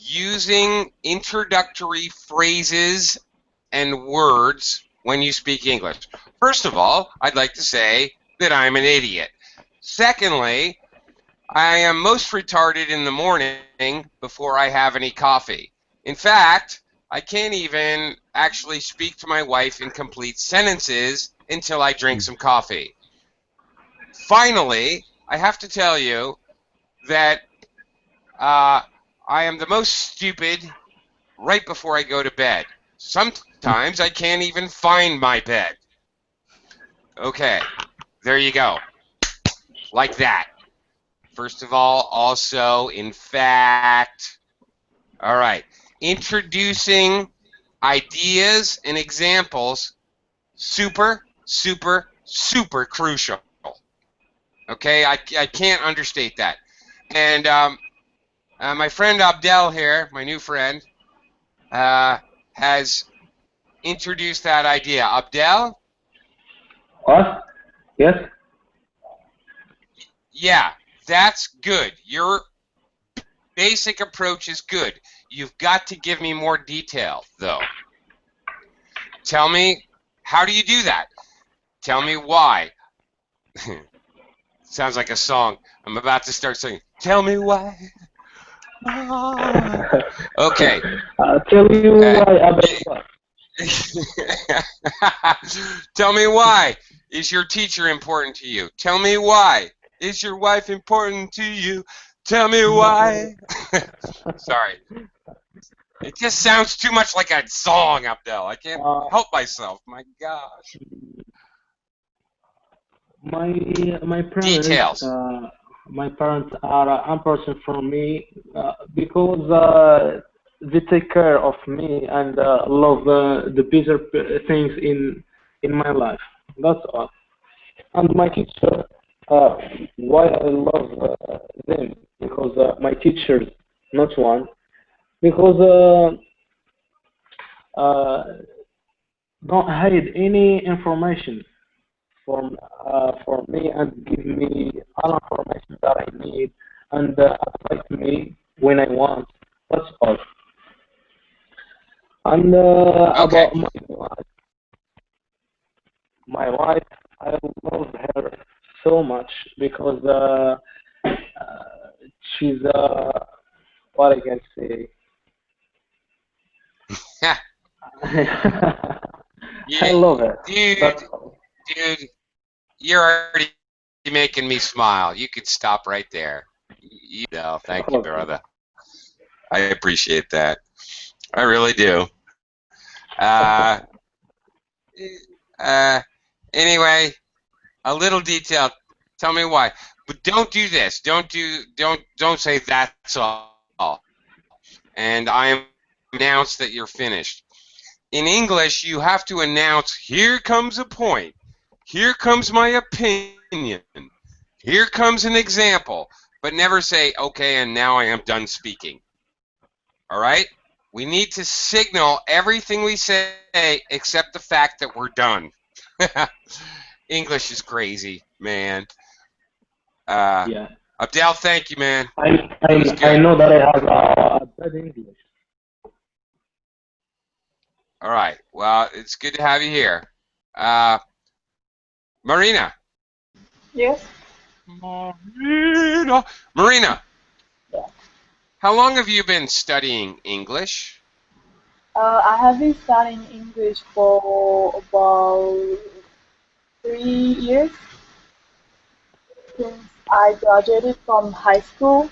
[SPEAKER 1] using introductory phrases and words when you speak English. First of all, I'd like to say that I'm an idiot. Secondly, I am most retarded in the morning before I have any coffee. In fact, I can't even actually speak to my wife in complete sentences until I drink some coffee. Finally, I have to tell you that I am the most stupid right before I go to bed. Sometimes I can't even find my bed. Okay, there you go. Like that. First of all, also, in fact. All right. Introducing ideas and examples. Super, super, super crucial. Okay, I can't understate that. And my friend Abdel here, my new friend, has introduced that idea. Abdel?
[SPEAKER 7] What? Yes.
[SPEAKER 1] Yeah, that's good. Your basic approach is good. You've got to give me more detail, though. Tell me, how do you do that? Tell me why. Sounds like a song. I'm about to start singing. Tell me why. Okay.
[SPEAKER 7] I'll tell you why about what.
[SPEAKER 1] Tell me why. Is your teacher important to you? Tell me why. Is your wife important to you? Tell me why. Sorry. It just sounds too much like a song, Abdel. I can't help myself. My gosh.
[SPEAKER 7] My parents
[SPEAKER 1] Details.
[SPEAKER 7] my parents are important for me because they take care of me and love the better things in my life. That's all. And my teacher, why I love them, because my teachers, not one, because don't hide any information for me and give me all information that I need and advise me when I want. That's all. And
[SPEAKER 1] Okay.
[SPEAKER 7] about my wife, I love her so much because she's what I can say. I
[SPEAKER 1] Yeah,
[SPEAKER 7] love her.
[SPEAKER 1] dude,
[SPEAKER 7] That's all.
[SPEAKER 1] dude, you're already making me smile. You could stop right there. No, thank you,
[SPEAKER 7] Okay.
[SPEAKER 1] brother. I appreciate that. I really do. Uh, uh, anyway, a little detail. Tell me why. But don't do this. Don't say that's all. And I announce that you're finished. In English, you have to announce, here comes a point. Here comes my opinion. Here comes an example. But never say, okay, and now I am done speaking. All right? We need to signal everything we say except the fact that we're done. English is crazy, man.
[SPEAKER 7] Yeah.
[SPEAKER 1] Abdel, thank you, man.
[SPEAKER 7] I,
[SPEAKER 1] That was
[SPEAKER 7] I
[SPEAKER 1] good.
[SPEAKER 7] know that I have a bad English.
[SPEAKER 1] All right. Well, it's good to have you here. Marina.
[SPEAKER 6] Yes.
[SPEAKER 1] Marina,
[SPEAKER 6] Yeah.
[SPEAKER 1] how long have you been studying English?
[SPEAKER 6] I have been studying English for about 3 years since I graduated from high school.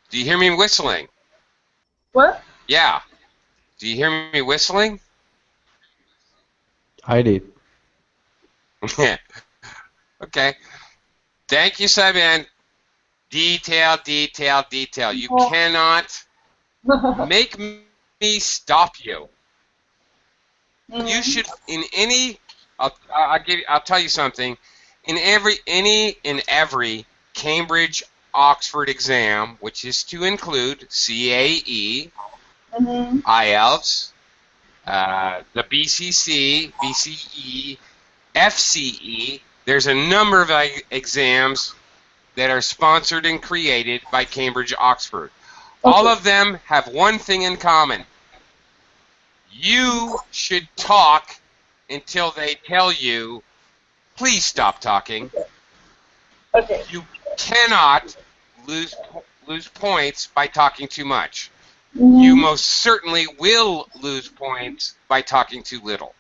[SPEAKER 1] Do you hear me whistling?
[SPEAKER 6] What?
[SPEAKER 1] Yeah. Do you hear me whistling?
[SPEAKER 2] I did.
[SPEAKER 1] Okay. Thank you, Simon. Detail, detail, detail. You
[SPEAKER 6] Oh.
[SPEAKER 1] cannot make me stop you. You should, in any, I'll tell you something. In every Cambridge Oxford exam, which is to include CAE, IELTS, the BCC, BCE, FCE. There's a number of exams that are sponsored and created by Cambridge Oxford. All of them have one thing in common. You should talk until they tell you, please stop talking.
[SPEAKER 6] Okay.
[SPEAKER 1] You cannot lose points by talking too much.
[SPEAKER 6] Mm-hmm.
[SPEAKER 1] You most certainly will lose points by talking too little.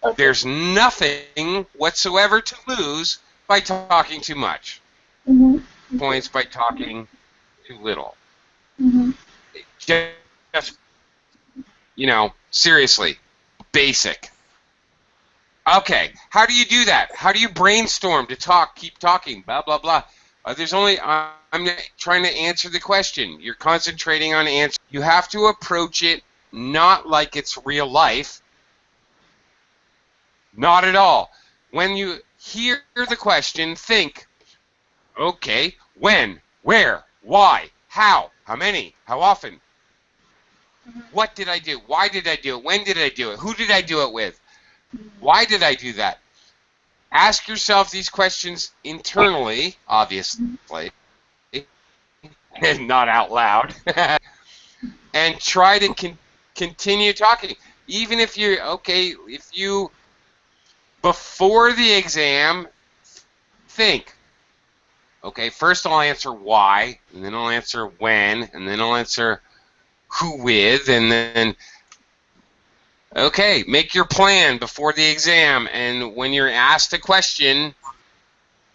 [SPEAKER 6] Okay.
[SPEAKER 1] There's nothing whatsoever to lose by talking too much.
[SPEAKER 6] Mm-hmm.
[SPEAKER 1] Points by talking too little.
[SPEAKER 6] Mm-hmm.
[SPEAKER 1] Just, seriously, basic. Okay, how do you do that? How do you brainstorm to talk, keep talking, blah, blah, blah? I'm trying to answer the question. You're concentrating on answer. You have to approach it not like it's real life. Not at all. When you hear the question, think, okay, when, where, why, how many, how often? What did I do? Why did I do it? When did I do it? Who did I do it with? Why did I do that? Ask yourself these questions internally, obviously, and not out loud, and try to continue talking. Even if before the exam, think, okay, first I'll answer why, and then I'll answer when, and then I'll answer who with, and then, okay, make your plan before the exam, and when you're asked a question,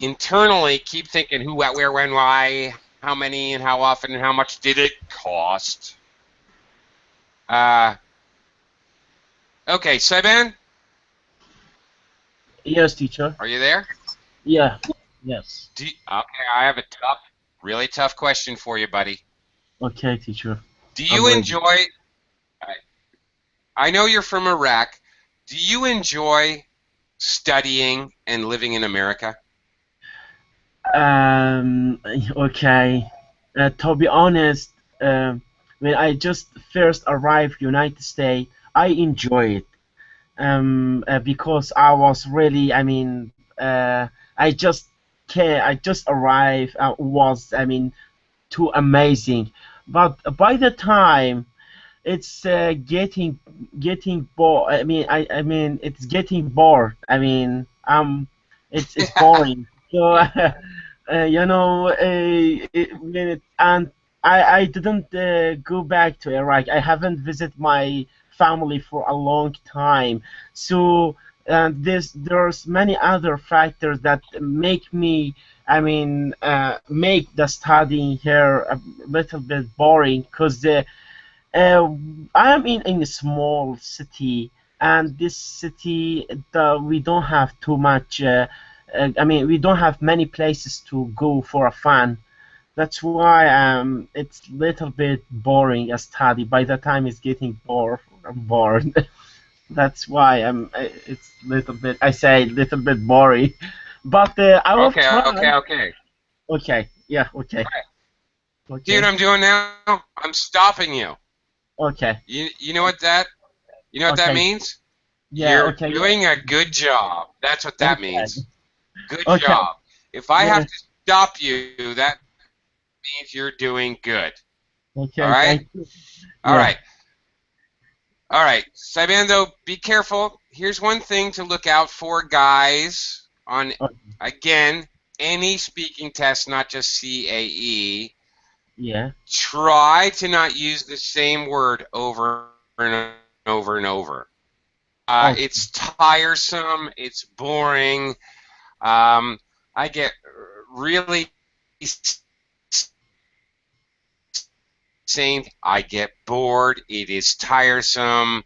[SPEAKER 1] internally keep thinking who, what, where, when, why, how many, and how often, and how much did it cost. Okay, Saiban?
[SPEAKER 3] Yes, teacher.
[SPEAKER 1] Are you there?
[SPEAKER 3] Yeah. Yes.
[SPEAKER 1] Okay, I have a really tough question for you, buddy.
[SPEAKER 3] Okay, teacher.
[SPEAKER 1] Do
[SPEAKER 3] I'm
[SPEAKER 1] you
[SPEAKER 3] ready.
[SPEAKER 1] enjoy, I know you're from Iraq, do you enjoy studying and living in America?
[SPEAKER 3] Okay. To be honest, when I just first arrived United States, I enjoyed it. Because I was really, I just I just arrived. Was too amazing, but by the time it's getting bored. It's getting bored. It's boring. So and I didn't go back to Iraq. I haven't visited my family for a long time. So there's many other factors that make me make the studying here a little bit boring because uh, I am in a small city, and this city, we don't have too much. We don't have many places to go for a fun. That's why it's a little bit boring a study. By the time it's getting bored. That's why it's little bit. I say little bit boring, but I will
[SPEAKER 1] Okay,
[SPEAKER 3] try.
[SPEAKER 1] okay, okay.
[SPEAKER 3] Okay, yeah, okay,
[SPEAKER 1] All right. See what
[SPEAKER 3] okay,
[SPEAKER 1] I'm doing now? I'm stopping you.
[SPEAKER 3] okay,
[SPEAKER 1] You know what that
[SPEAKER 3] okay.
[SPEAKER 1] means?
[SPEAKER 3] Yeah,
[SPEAKER 1] You're
[SPEAKER 3] okay,
[SPEAKER 1] doing a good job. That's what that
[SPEAKER 3] okay,
[SPEAKER 1] means. Good
[SPEAKER 3] okay.
[SPEAKER 1] job. If I have
[SPEAKER 3] Yeah.
[SPEAKER 1] to stop you, that means you're doing good. All
[SPEAKER 3] Okay,
[SPEAKER 1] right?
[SPEAKER 3] thank you.
[SPEAKER 1] All
[SPEAKER 3] Yeah.
[SPEAKER 1] right. All right. Saibando, be careful. Here's one thing to look out for, guys, on,
[SPEAKER 3] Oh,
[SPEAKER 1] again, any speaking test, not just CAE.
[SPEAKER 3] yeah.
[SPEAKER 1] Try to not use the same word over and over and over.
[SPEAKER 3] Okay.
[SPEAKER 1] It's tiresome. It's boring. I get really saying I get bored. It is tiresome.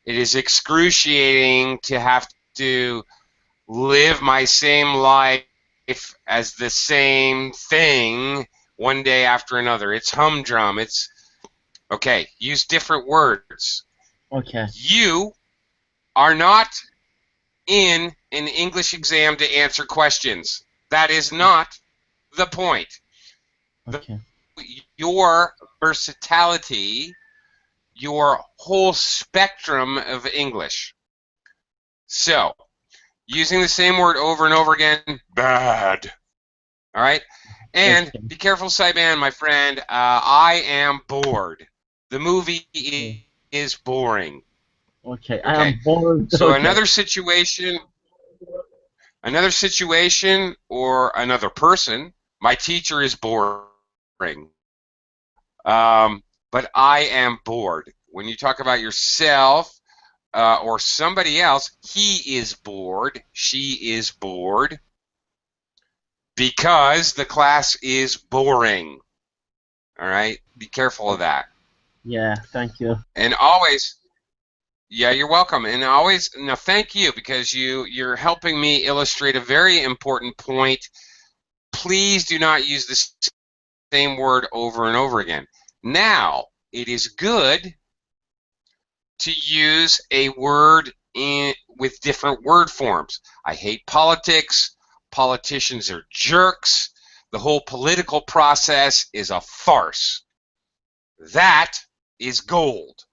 [SPEAKER 1] It is excruciating to have to live my same life as the same thing one day after another. It's humdrum. It's okay. Use different words.
[SPEAKER 3] Okay.
[SPEAKER 1] You are not in an English exam to answer questions. That is not the point.
[SPEAKER 3] Okay.
[SPEAKER 1] Your versatility, your whole spectrum of English. So, using the same word over and over again, bad. All right? And
[SPEAKER 3] Okay.
[SPEAKER 1] be careful, Saiban, my friend. I am bored. The movie is boring.
[SPEAKER 3] Okay. I am
[SPEAKER 1] Okay.
[SPEAKER 3] bored.
[SPEAKER 1] So
[SPEAKER 3] Okay.
[SPEAKER 1] another situation or another person, my teacher is boring. But I am bored. When you talk about yourself or somebody else, he is bored, she is bored because the class is boring. All right? Be careful of that.
[SPEAKER 3] Yeah. Thank you.
[SPEAKER 1] And always, yeah, you're welcome. And always, no, thank you because you're helping me illustrate a very important point. Please do not use the same word over and over again. Now, it is good to use a word with different word forms. I hate politics. Politicians are jerks. The whole political process is a farce. That is gold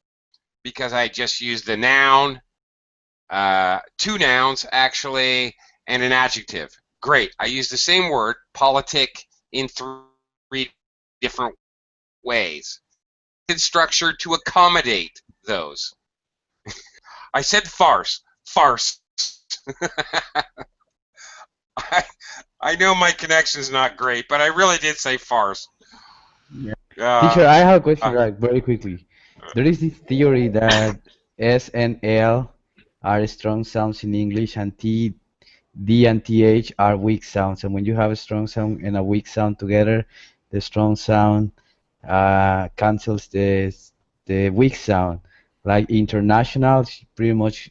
[SPEAKER 1] because I just used the noun, two nouns actually, and an adjective. Great. I used the same word, politic, in three different ways. It's structured to accommodate those. I said farce. Farce. I, I know my connection is not great, but I really did say farce.
[SPEAKER 3] Yeah.
[SPEAKER 2] Teacher, I have a question
[SPEAKER 1] Uh,
[SPEAKER 2] like very quickly. There is this theory that S and L are strong sounds in English and T, D and TH are weak sounds. And when you have a strong sound and a weak sound together, the strong sound cancels the weak sound. Like international, pretty much.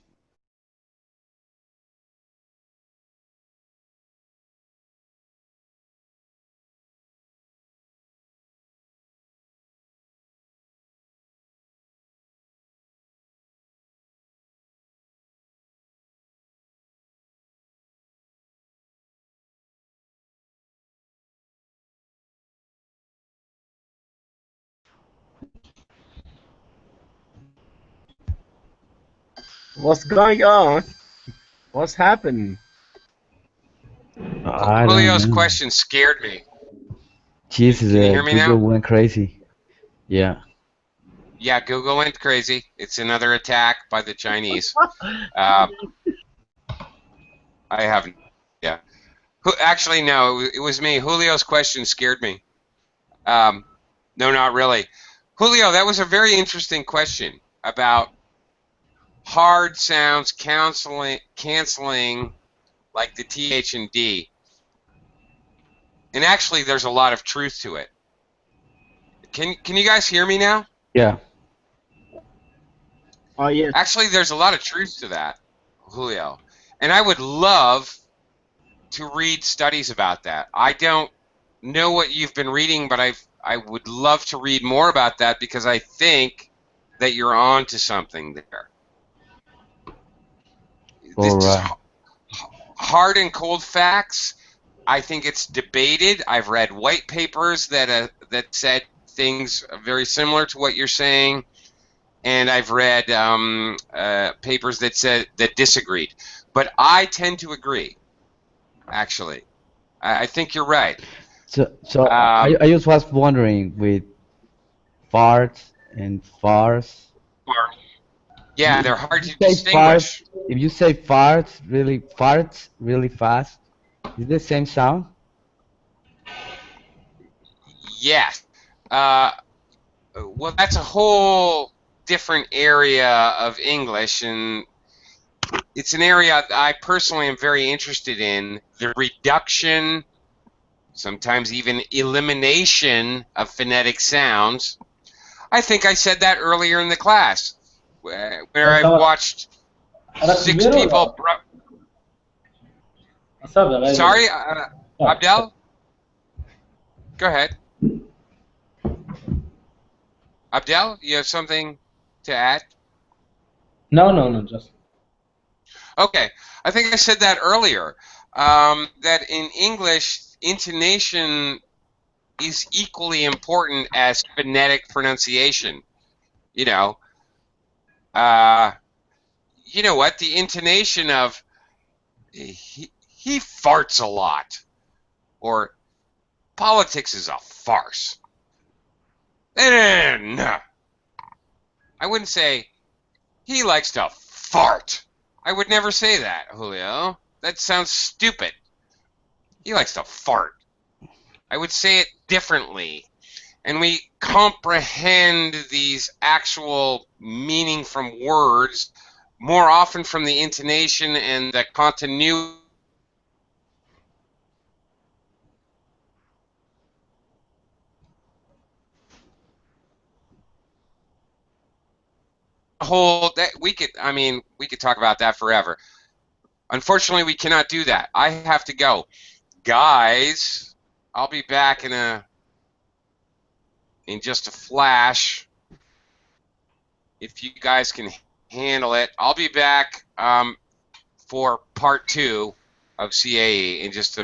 [SPEAKER 3] What's going on? What's happening?
[SPEAKER 2] I don't
[SPEAKER 1] Julio's
[SPEAKER 2] know.
[SPEAKER 1] question scared me.
[SPEAKER 2] Jesus,
[SPEAKER 1] Can you hear me
[SPEAKER 2] Google
[SPEAKER 1] now?
[SPEAKER 2] went crazy. Yeah.
[SPEAKER 1] Yeah, Google went crazy. It's another attack by the Chinese. Uh, I haven't. Yeah. Actually, no, it was me. Julio's question scared me. No, not really. Julio, that was a very interesting question about hard sounds canceling like the TH and D. And actually, there's a lot of truth to it. Can you guys hear me now?
[SPEAKER 2] Yeah.
[SPEAKER 3] Oh yes.
[SPEAKER 1] Actually, there's a lot of truth to that, Julio. And I would love to read studies about that. I don't know what you've been reading, but I would love to read more about that because I think that you're on to something there.
[SPEAKER 2] All
[SPEAKER 1] This
[SPEAKER 2] right.
[SPEAKER 1] hard and cold facts. I think it's debated. I've read white papers that said things very similar to what you're saying, and I've read papers that disagreed. But I tend to agree. Actually, I think you're right.
[SPEAKER 2] So I just was wondering with farts and farce.
[SPEAKER 1] Yeah, they're hard
[SPEAKER 2] If you
[SPEAKER 1] to
[SPEAKER 2] say fart,
[SPEAKER 1] distinguish.
[SPEAKER 2] if you say farts really fast, is it the same sound?
[SPEAKER 1] Yes. Uh, well, that's a whole different area of English, and it's an area I personally am very interested in. The reduction, sometimes even elimination of phonetic sounds. I think I said that earlier in the class, where I've watched six
[SPEAKER 8] كبير
[SPEAKER 1] people.
[SPEAKER 8] ولا أصابع غالبا؟
[SPEAKER 1] Sorry, Abdel, go ahead. Abdel, you have something to add?
[SPEAKER 8] No, just.
[SPEAKER 1] Okay, I think I said that earlier. That in English, intonation is equally important as phonetic pronunciation. You know, uh, you know what? The intonation of he farts a lot, or politics is a farce. No, I wouldn't say he likes to fart. I would never say that, Julio. That sounds stupid. He likes to fart. I would say it differently. And we comprehend these actual meaning from words more often from the intonation and the continuity. Whole that we could talk about that forever. Unfortunately, we cannot do that. I have to go. Guys, I'll be back in just a flash. If you guys can handle it, I'll be back for part 2 of CAE in just